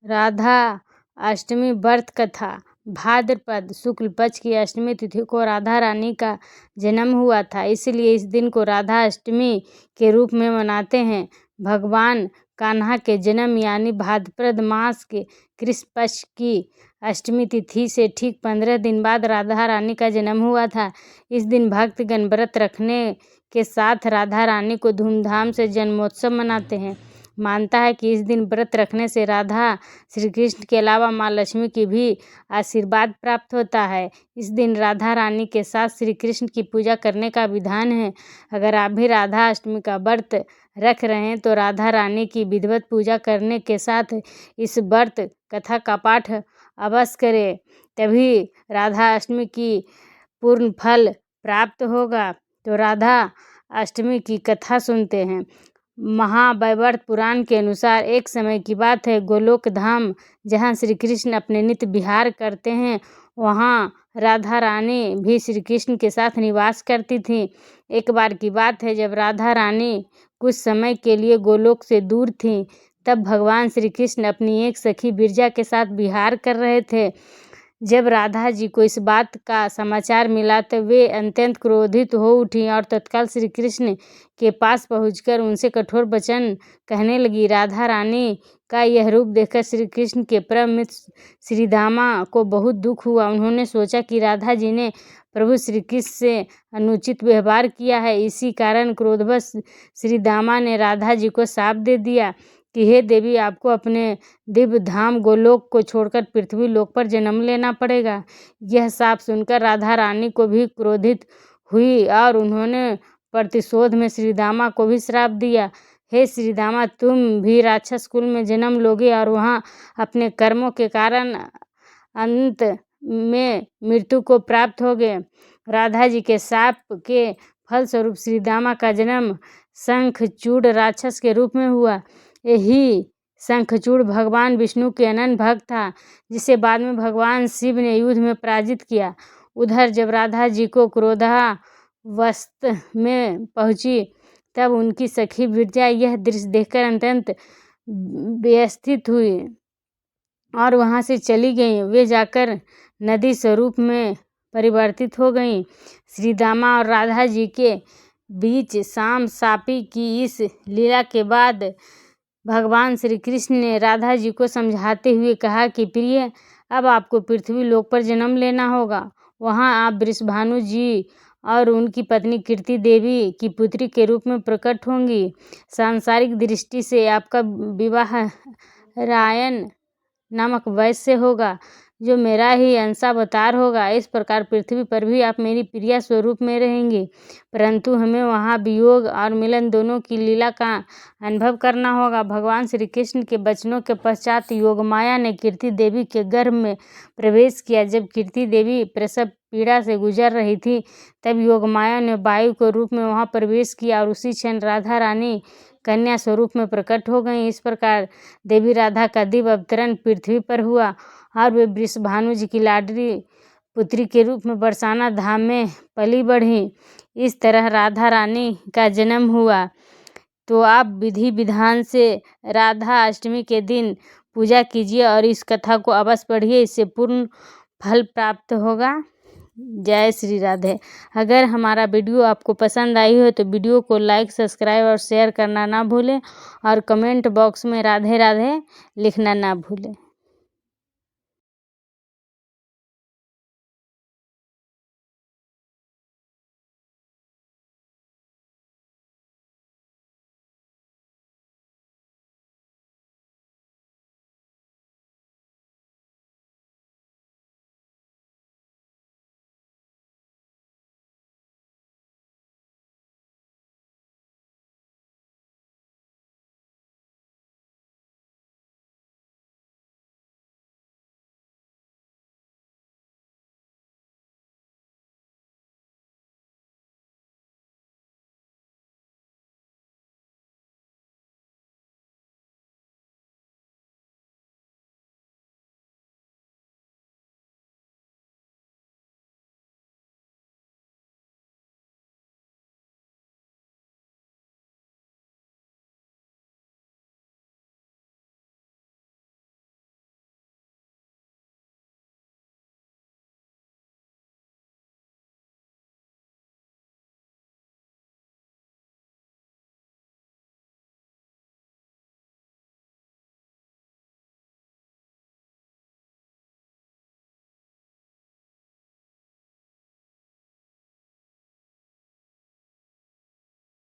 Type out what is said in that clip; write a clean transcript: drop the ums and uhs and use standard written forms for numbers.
राधा अष्टमी व्रत कथा। भाद्रपद शुक्ल पक्ष की अष्टमी तिथि को राधा रानी का जन्म हुआ था, इसलिए इस दिन को राधा अष्टमी के रूप में मनाते हैं। भगवान कान्हा के जन्म यानी भाद्रपद मास के कृष्ण पक्ष की अष्टमी तिथि से ठीक 15 दिन बाद राधा रानी का जन्म हुआ था। इस दिन भक्तगण व्रत रखने के साथ राधा रानी को धूमधाम से जन्मोत्सव मनाते हैं। मानता है कि इस दिन व्रत रखने से राधा श्री कृष्ण के अलावा माँ लक्ष्मी की भी आशीर्वाद प्राप्त होता है। इस दिन राधा रानी के साथ श्री कृष्ण की पूजा करने का विधान है। अगर आप भी राधा अष्टमी का व्रत रख रहे हैं तो राधा रानी की विधिवत पूजा करने के साथ इस व्रत कथा का पाठ अवश्य करें, तभी राधा अष्टमी की पूर्ण फल प्राप्त होगा। तो राधा अष्टमी की कथा सुनते हैं। महावैवर्त पुराण के अनुसार एक समय की बात है, गोलोक धाम जहाँ श्री कृष्ण अपने नित्य विहार करते हैं, वहाँ राधा रानी भी श्री कृष्ण के साथ निवास करती थी। एक बार की बात है, जब राधा रानी कुछ समय के लिए गोलोक से दूर थीं, तब भगवान श्री कृष्ण अपनी एक सखी बिरजा के साथ विहार कर रहे थे। जब राधा जी को इस बात का समाचार मिला तो वे अत्यंत क्रोधित हो उठी और तत्काल श्री कृष्ण के पास पहुंचकर उनसे कठोर वचन कहने लगी। राधा रानी का यह रूप देखकर श्री कृष्ण के परम मित्र श्री दामा को बहुत दुख हुआ। उन्होंने सोचा कि राधा जी ने प्रभु श्री कृष्ण से अनुचित व्यवहार किया है। इसी कारण क्रोधवश श्री दामा ने राधा जी को शाप दे दिया कि हे देवी, आपको अपने दिव्य धाम गोलोक को छोड़कर पृथ्वी लोक पर जन्म लेना पड़ेगा। यह शाप सुनकर राधा रानी को भी क्रोधित हुई और उन्होंने प्रतिशोध में श्री दामा को भी श्राप दिया, हे श्री दामा, तुम भी राक्षस कुल में जन्म लोगे और वहाँ अपने कर्मों के कारण अंत में मृत्यु को प्राप्त होगे। राधा जी के शाप के फलस्वरूप श्री दामा का जन्म शंखचूड़ राक्षस के रूप में हुआ। यही शंखचूड़ भगवान विष्णु के अनन्य भक्त था, जिसे बाद में भगवान शिव ने युद्ध में पराजित किया। उधर जब राधा जी को क्रोधावस्था में पहुंची, तब उनकी सखी बिरजा यह दृश्य देखकर अत्यंत व्यथित हुई और वहां से चली गईं। वे जाकर नदी स्वरूप में परिवर्तित हो गईं। श्री दामा और राधा जी के बीच शाम सापी की इस लीला के बाद भगवान श्री कृष्ण ने राधा जी को समझाते हुए कहा कि प्रिय, अब आपको पृथ्वी लोक पर जन्म लेना होगा। वहाँ आप वृषभानु जी और उनकी पत्नी कीर्ति देवी की पुत्री के रूप में प्रकट होंगी। सांसारिक दृष्टि से आपका विवाह रायन नामक वैश्य से होगा, जो मेरा ही अंशावतार होगा। इस प्रकार पृथ्वी पर भी आप मेरी प्रिया स्वरूप में रहेंगे, परंतु हमें वहाँ वियोग और मिलन दोनों की लीला का अनुभव करना होगा। भगवान श्री कृष्ण के वचनों के पश्चात योगमाया ने कीर्ति देवी के गर्भ में प्रवेश किया। जब कीर्ति देवी प्रसव पीड़ा से गुजर रही थी, तब योगमाया ने वायु के रूप में वहाँ प्रवेश किया और उसी क्षण राधा रानी कन्या स्वरूप में प्रकट हो गई। इस प्रकार देवी राधा का दिव्य अवतरण पृथ्वी पर हुआ और वे वृषभानु जी की लाडली पुत्री के रूप में बरसाना धाम में पली बढ़ी। इस तरह राधा रानी का जन्म हुआ। तो आप विधि विधान से राधा अष्टमी के दिन पूजा कीजिए और इस कथा को अवश्य पढ़िए, इससे पूर्ण फल प्राप्त होगा। जय श्री राधे। अगर हमारा वीडियो आपको पसंद आई हो तो वीडियो को लाइक, सब्सक्राइब और शेयर करना ना भूलें और कमेंट बॉक्स में राधे राधे लिखना ना भूलें।